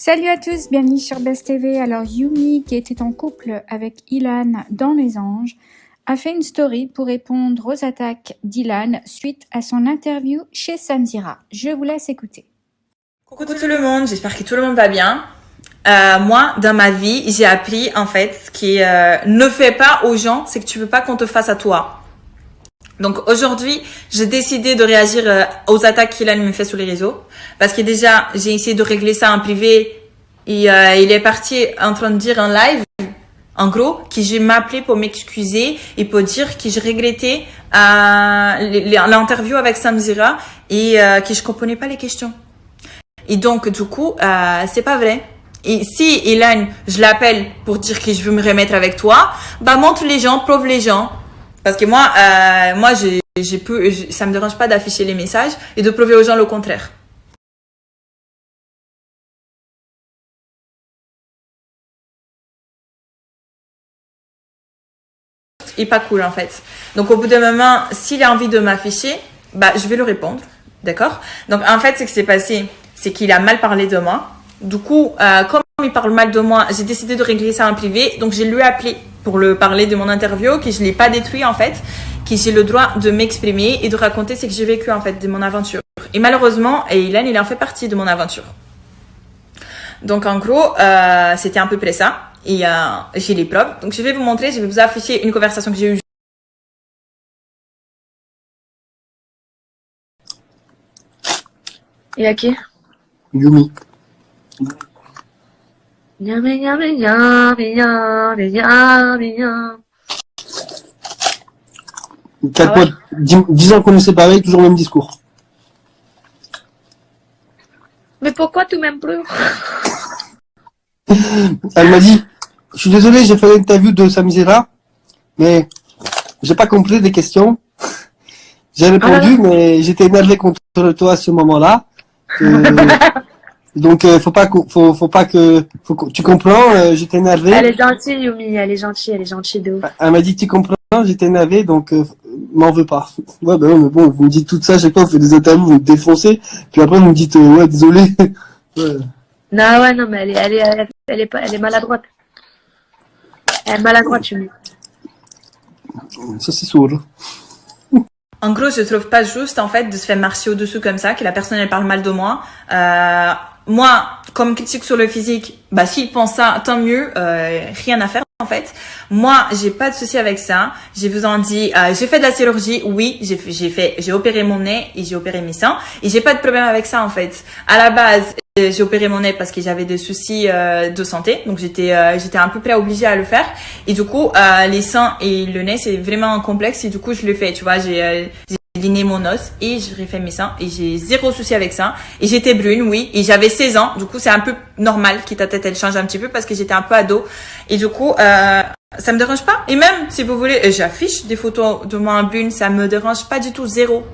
Salut à tous, bienvenue sur Best TV. Alors Yumi, qui était en couple avec Ilan dans Les Anges, a fait une story pour répondre aux attaques d'Ilan suite à son interview chez Samzira. Je vous laisse écouter. Coucou tout le monde, j'espère que tout le monde va bien. Moi, dans ma vie, j'ai appris en fait ce qui ne fait pas aux gens, c'est que tu veux pas qu'on te fasse à toi. Donc aujourd'hui, j'ai décidé de réagir aux attaques qu'Ilan me fait sur les réseaux. Parce que déjà, j'ai essayé de régler ça en privé. Et il est parti en train de dire en live, en gros, que je m'appelais pour m'excuser et pour dire que je regrettais l'interview avec Samzira et que je comprenais pas les questions. Et donc, du coup, c'est pas vrai. Et si Ilan, je l'appelle pour dire que je veux me remettre avec toi, bah montre les gens, prouve les gens. Parce que moi, ça me dérange pas d'afficher les messages et de prouver aux gens le contraire. Et pas cool en fait. Donc au bout d'un moment, s'il a envie de m'afficher, bah je vais lui répondre, d'accord? Donc en fait, ce qui s'est passé, c'est qu'il a mal parlé de moi. Du coup, comme il parle mal de moi, j'ai décidé de régler ça en privé. Donc je lui ai appelé pour lui parler de mon interview, que je l'ai pas détruit en fait, que j'ai le droit de m'exprimer et de raconter ce que j'ai vécu en fait de mon aventure. Et malheureusement, Ilan, il en fait partie de mon aventure. Donc en gros, c'était à peu près ça. Et j'ai les preuves. Donc je vais vous montrer, je vais vous afficher une conversation que j'ai eue. Et à qui? Yumi. Quatre potes, 10 ans qu'on est séparés, toujours le même discours. Mais pourquoi tu m'aimes plus? Elle m'a dit, je suis désolé, j'ai fait l'interview de Samzira, mais j'ai pas compris les questions. J'ai répondu, mais j'étais énervé contre toi à ce moment-là. Donc faut que tu comprends, j'étais énervé. Elle est gentille, Yumi, elle est gentille de ouf. Elle m'a dit tu comprends, j'étais énervé, donc m'en veux pas. Ouais, bah ouais, mais bon, vous me dites tout ça, chaque fois vous faites des interviews, vous me défoncez, puis après vous me dites ouais, désolé. Ouais. Non, ouais, non, mais elle est maladroite. Elle est maladroite, Yumi. Ça c'est sourd. En gros, je trouve pas juste en fait de se faire marcher au-dessus comme ça, que la personne elle parle mal de moi. Moi, comme critique sur le physique, bah s'il pense ça, tant mieux, rien à faire en fait. Moi, j'ai pas de souci avec ça. Je vous en dis, j'ai fait de la chirurgie, oui, j'ai opéré mon nez et j'ai opéré mes seins et j'ai pas de problème avec ça en fait. À la base, j'ai opéré mon nez parce que j'avais des soucis de santé, donc j'étais à peu près obligée à le faire. Et du coup, les seins et le nez c'est vraiment complexe et du coup je le fais. Tu vois, j'ai liné mon os et j'ai refait mes seins et j'ai zéro souci avec ça. Et j'étais brune, oui, et j'avais 16 ans. Du coup, c'est un peu normal que ta tête elle change un petit peu parce que j'étais un peu ado. Et du coup, ça me dérange pas. Et même si vous voulez, j'affiche des photos de moi en brune, ça me dérange pas du tout, zéro.